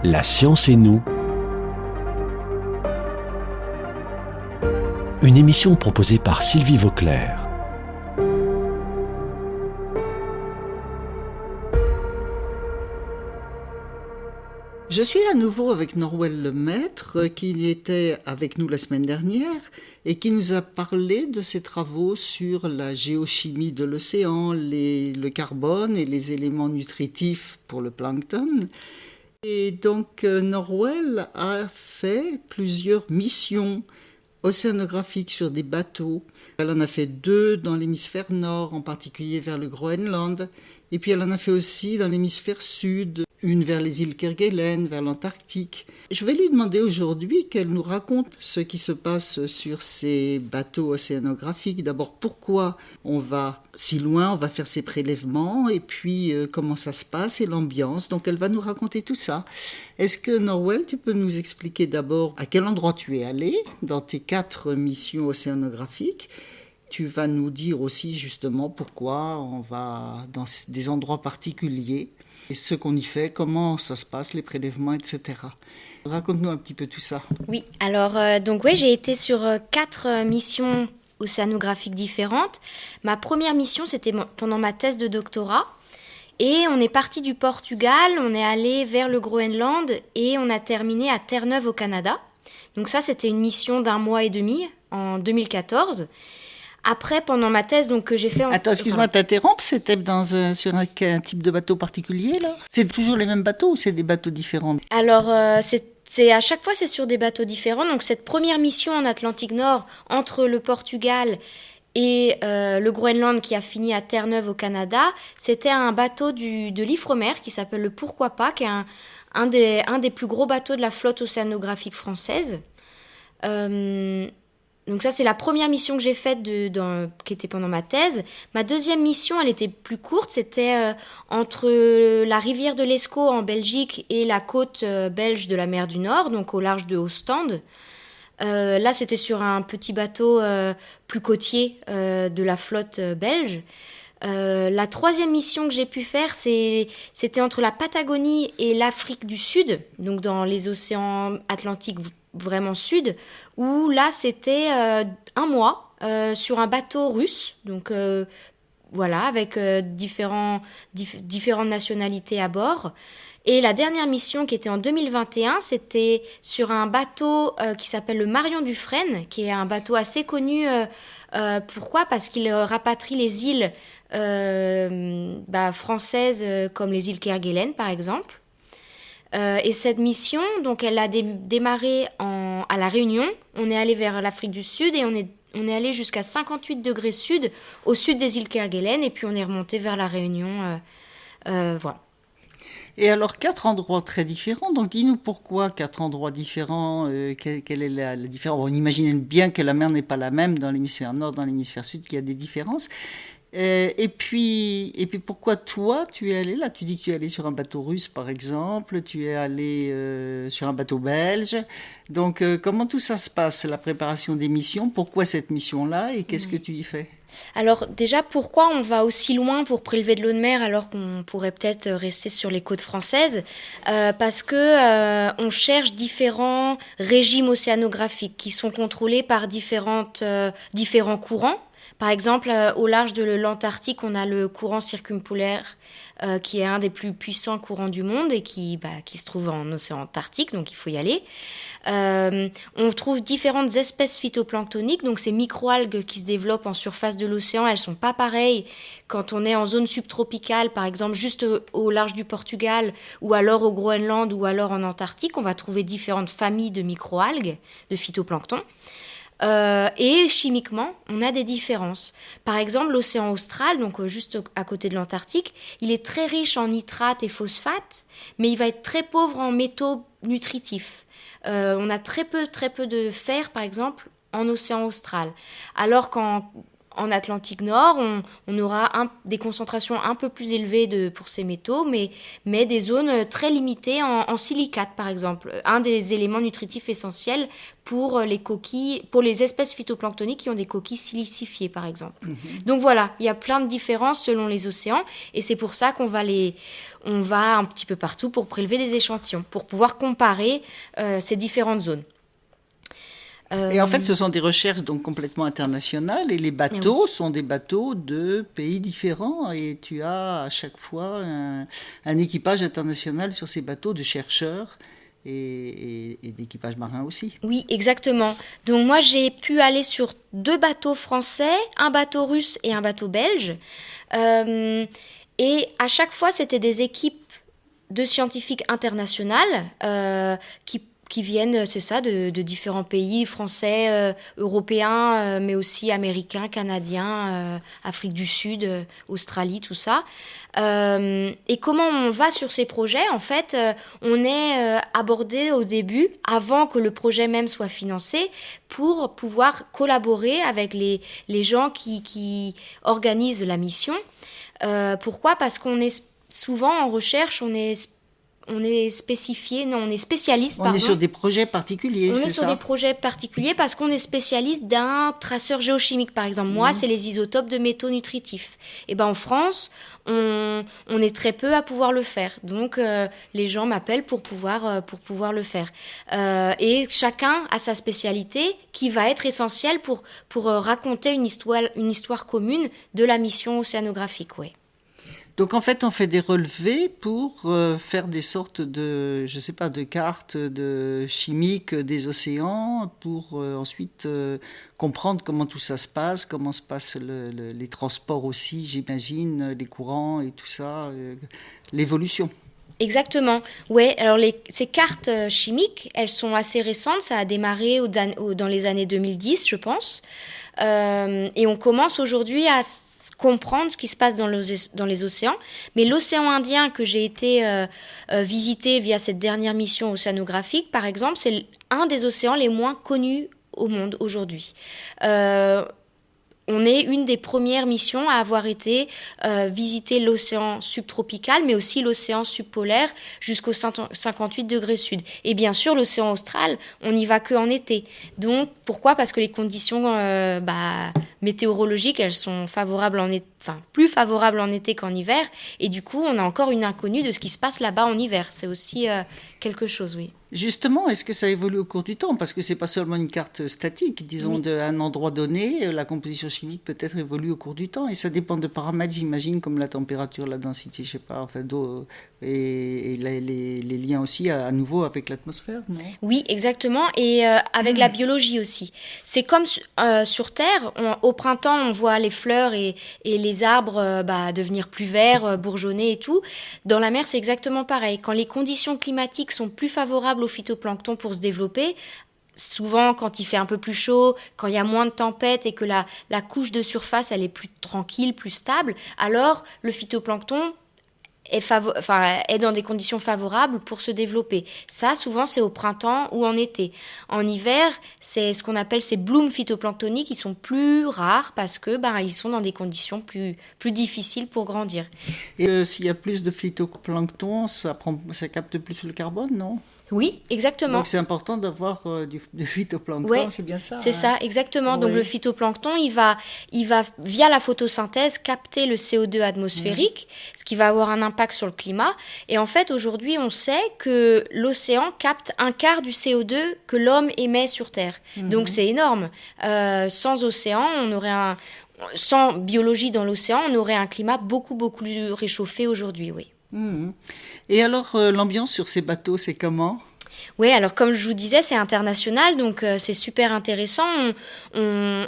La science et nous. Une émission proposée par Sylvie Vauclair. Je suis à nouveau avec Norwell Lemaître, qui était avec nous la semaine dernière et qui nous a parlé de ses travaux sur la géochimie de l'océan, le carbone et les éléments nutritifs pour le plancton. Et donc Norwell a fait plusieurs missions océanographiques sur des bateaux. Elle en a fait 2 dans l'hémisphère nord, en particulier vers le Groenland, et puis elle en a fait aussi dans l'hémisphère sud, une vers les îles Kerguelen, vers l'Antarctique. Je vais lui demander aujourd'hui qu'elle nous raconte ce qui se passe sur ces bateaux océanographiques. D'abord, pourquoi on va si loin, on va faire ces prélèvements, et puis comment ça se passe et l'ambiance. Donc elle va nous raconter tout ça. Est-ce que Norwell, tu peux nous expliquer d'abord à quel endroit tu es allé dans tes 4 missions océanographiques? Tu vas nous dire aussi justement pourquoi on va dans des endroits particuliers et ce qu'on y fait, comment ça se passe, les prélèvements, etc. Raconte-nous un petit peu tout ça. Oui, alors j'ai été sur 4 missions océanographiques différentes. Ma première mission, c'était pendant ma thèse de doctorat. Et on est parti du Portugal, on est allé vers le Groenland et on a terminé à Terre-Neuve au Canada. Donc ça, c'était une mission d'1 mois et demi en 2014. Après, pendant ma thèse que j'ai fait... Attends, excuse-moi de t'interrompre, c'était sur un type de bateau particulier, là? C'est toujours les mêmes bateaux ou c'est des bateaux différents? Alors, c'est à chaque fois, c'est sur des bateaux différents. Donc, cette première mission en Atlantique Nord, entre le Portugal et le Groenland, qui a fini à Terre-Neuve au Canada, c'était un bateau de l'Ifremer qui s'appelle le Pourquoi pas, qui est un des plus gros bateaux de la flotte océanographique française. Donc ça, c'est la première mission que j'ai faite qui était pendant ma thèse. Ma deuxième mission, elle était plus courte. C'était entre la rivière de l'Escaut en Belgique et la côte belge de la mer du Nord, donc au large de Ostende. Là, c'était sur un petit bateau plus côtier de la flotte belge. La troisième mission que j'ai pu faire, c'était entre la Patagonie et l'Afrique du Sud, donc dans les océans Atlantiques vraiment sud, où là c'était 1 mois sur un bateau russe, donc avec différentes nationalités à bord. Et la dernière mission qui était en 2021, c'était sur un bateau qui s'appelle le Marion Dufresne, qui est un bateau assez connu. Pourquoi ? Parce qu'il rapatrie les îles françaises comme les îles Kerguelen par exemple. Et cette mission, donc elle a démarré à La Réunion. On est allé vers l'Afrique du Sud et on est allé jusqu'à 58 degrés sud, au sud des îles Kerguelen, et puis on est remonté vers La Réunion. Voilà. Et alors, 4 endroits très différents. Donc, dis-nous pourquoi 4 endroits différents. Quelle est la différence? On imagine bien que la mer n'est pas la même dans l'hémisphère nord, dans l'hémisphère sud, qu'il y a des différences. Et puis pourquoi toi tu es allé là? Tu dis que tu es allé sur un bateau russe par exemple, tu es allé sur un bateau belge. Donc comment tout ça se passe, la préparation des missions? Pourquoi cette mission-là et qu'est-ce que tu y fais? Alors déjà, pourquoi on va aussi loin pour prélever de l'eau de mer alors qu'on pourrait peut-être rester sur les côtes françaises? Parce que on cherche différents régimes océanographiques qui sont contrôlés par différents courants. Par exemple, au large de l'Antarctique, on a le courant circumpolaire qui est un des plus puissants courants du monde et qui se trouve en océan Antarctique, donc il faut y aller. On trouve différentes espèces phytoplanctoniques, donc ces microalgues qui se développent en surface de l'océan, elles ne sont pas pareilles quand on est en zone subtropicale, par exemple juste au large du Portugal, ou alors au Groenland, ou alors en Antarctique. On va trouver différentes familles de microalgues, de phytoplancton. Et chimiquement, on a des différences. Par exemple, l'océan austral, donc juste à côté de l'Antarctique, il est très riche en nitrates et phosphates, mais il va être très pauvre en métaux nutritifs. On a très peu de fer, par exemple, en océan austral. Alors qu'en en Atlantique Nord, on aura des concentrations un peu plus élevées pour ces métaux, mais des zones très limitées en silicate, par exemple. Un des éléments nutritifs essentiels pour les coquilles, pour les espèces phytoplanctoniques qui ont des coquilles silicifiées, par exemple. Donc voilà, il y a plein de différences selon les océans, et c'est pour ça qu'on va un petit peu partout pour prélever des échantillons, pour pouvoir comparer ces différentes zones. Et en fait, ce sont des recherches donc complètement internationales, et les bateaux sont des bateaux de pays différents, et tu as à chaque fois un équipage international sur ces bateaux de chercheurs et d'équipage marin aussi. Oui, exactement. Donc moi, j'ai pu aller sur 2 bateaux français, un bateau russe et un bateau belge. Et à chaque fois, c'était des équipes de scientifiques internationales qui viennent, c'est ça, de différents pays, français, européens, mais aussi américains, canadiens, Afrique du Sud, Australie, tout ça. Et comment on va sur ces projets? En fait, on est abordé au début, avant que le projet même soit financé, pour pouvoir collaborer avec les gens qui organisent la mission. Pourquoi? Parce qu'on est souvent en recherche, on est spécialiste. On est sur des projets particuliers, c'est ça? On est sur des projets particuliers parce qu'on est spécialiste d'un traceur géochimique, par exemple. Moi, c'est les isotopes de métaux nutritifs. Et ben en France, on est très peu à pouvoir le faire. Donc, les gens m'appellent pour pouvoir le faire. Et chacun a sa spécialité qui va être essentielle pour raconter une histoire commune de la mission océanographique, ouais. Donc en fait, on fait des relevés pour faire des sortes de, je sais pas, de cartes chimiques des océans pour ensuite comprendre comment tout ça se passe, comment se passent les transports aussi, j'imagine, les courants et tout ça, l'évolution. Exactement. Ouais. Alors ces cartes chimiques, elles sont assez récentes. Ça a démarré dans les années 2010, je pense. Et on commence aujourd'hui à comprendre ce qui se passe dans les océans. Mais l'océan Indien que j'ai été visiter via cette dernière mission océanographique, par exemple, c'est un des océans les moins connus au monde aujourd'hui. On est une des premières missions à avoir été visiter l'océan subtropical, mais aussi l'océan subpolaire jusqu'au 58 degrés sud. Et bien sûr, l'océan austral, on n'y va qu'en été. Donc, pourquoi? Parce que les conditions météorologiques, elles sont favorables plus favorables en été qu'en hiver. Et du coup, on a encore une inconnue de ce qui se passe là-bas en hiver. C'est aussi quelque chose, oui. Justement, est-ce que ça évolue au cours du temps? Parce que c'est pas seulement une carte statique, disons, oui. D'un endroit donné, la composition chimique peut-être évolue au cours du temps, et ça dépend de paramètres, j'imagine, comme la température, la densité, je sais pas, enfin, d'eau, et les liens aussi, à nouveau, avec l'atmosphère, non? Oui, exactement, et avec la biologie aussi. C'est comme sur Terre, au printemps, on voit les fleurs et les arbres devenir plus verts, bourgeonner et tout. Dans la mer, c'est exactement pareil. Quand les conditions climatiques sont plus favorables au phytoplancton pour se développer, souvent quand il fait un peu plus chaud, quand il y a moins de tempêtes et que la couche de surface elle est plus tranquille, plus stable, alors le phytoplancton est dans des conditions favorables pour se développer. Ça, souvent, c'est au printemps ou en été. En hiver, c'est ce qu'on appelle ces blooms phytoplanctoniques qui sont plus rares parce que ils sont dans des conditions plus difficiles pour grandir. Et s'il y a plus de phytoplancton, ça capte plus le carbone, non? Oui, exactement. Donc c'est important d'avoir du phytoplancton, c'est bien ça? C'est ça, exactement. Donc le phytoplancton, il va via la photosynthèse capter le CO2 atmosphérique, ce qui va avoir un impact sur le climat. Et en fait, aujourd'hui, on sait que l'océan capte un quart du CO2 que l'homme émet sur Terre. Donc c'est énorme. Sans océan, sans biologie dans l'océan, on aurait un climat beaucoup, beaucoup plus réchauffé aujourd'hui, oui. Et alors, l'ambiance sur ces bateaux, c'est comment? Oui, alors comme je vous disais, c'est international, donc c'est super intéressant. On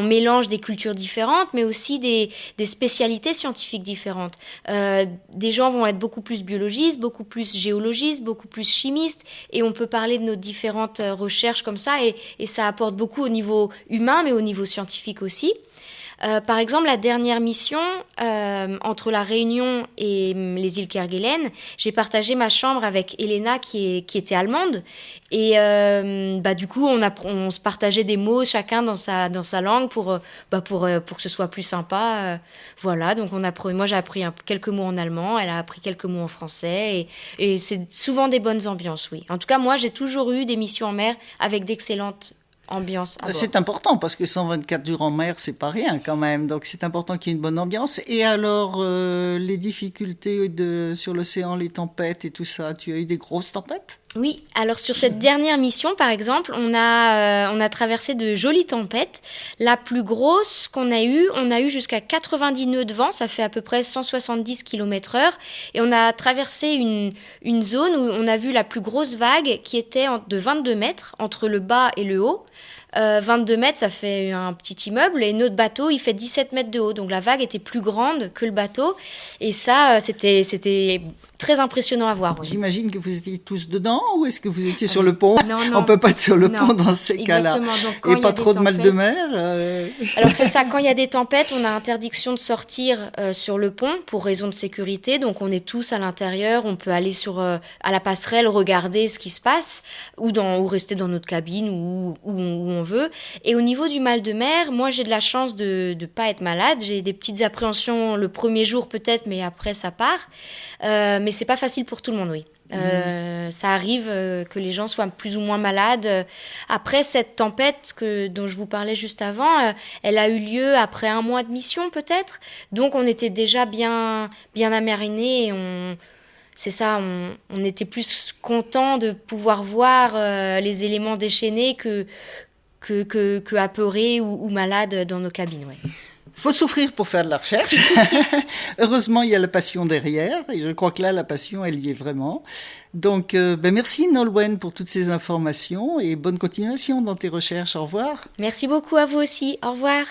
mélange des cultures différentes, mais aussi des spécialités scientifiques différentes. Des gens vont être beaucoup plus biologistes, beaucoup plus géologistes, beaucoup plus chimistes, et on peut parler de nos différentes recherches comme ça, et ça apporte beaucoup au niveau humain, mais au niveau scientifique aussi. Par exemple, la dernière mission, entre la Réunion et les îles Kerguelen, j'ai partagé ma chambre avec Elena qui était allemande. Et du coup, on se partageait des mots chacun dans sa langue pour que ce soit plus sympa. Voilà, donc moi j'ai appris quelques mots en allemand, elle a appris quelques mots en français. Et c'est souvent des bonnes ambiances, oui. En tout cas, moi j'ai toujours eu des missions en mer avec d'excellentes ambiance à bord. C'est important parce que 124 jours en mer, c'est pas rien quand même. Donc c'est important qu'il y ait une bonne ambiance. Et alors, les difficultés sur l'océan, les tempêtes et tout ça, tu as eu des grosses tempêtes ? Oui, alors sur cette dernière mission, par exemple, on a traversé de jolies tempêtes. La plus grosse qu'on a eu jusqu'à 90 nœuds de vent, ça fait à peu près 170 km/h. Et on a traversé une zone où on a vu la plus grosse vague qui était de 22 mètres entre le bas et le haut. 22 mètres, ça fait un petit immeuble, et notre bateau, il fait 17 mètres de haut. Donc la vague était plus grande que le bateau. Et ça, c'était très impressionnant à voir. Oui. J'imagine que vous étiez tous dedans, ou est-ce que vous étiez sur le pont ? Non. On ne peut pas être sur le pont dans ces cas-là. Donc, et pas trop de mal de mer Alors c'est ça, quand il y a des tempêtes, on a interdiction de sortir sur le pont pour raison de sécurité. Donc on est tous à l'intérieur, on peut aller à la passerelle, regarder ce qui se passe, ou rester dans notre cabine, où on veut. Et au niveau du mal de mer, moi j'ai de la chance de ne pas être malade. J'ai des petites appréhensions le premier jour peut-être, mais après ça part. Mais c'est pas facile pour tout le monde, oui. Ça arrive que les gens soient plus ou moins malades. Après cette tempête dont je vous parlais juste avant, elle a eu lieu après 1 mois de mission peut-être. Donc on était déjà bien amarinés et on était plus contents de pouvoir voir les éléments déchaînés que apeurés ou malades dans nos cabines. Ouais. Faut souffrir pour faire de la recherche. Heureusement, il y a la passion derrière. Et je crois que là, la passion, elle y est vraiment. Donc, merci Nolwenn pour toutes ces informations et bonne continuation dans tes recherches. Au revoir. Merci beaucoup à vous aussi. Au revoir.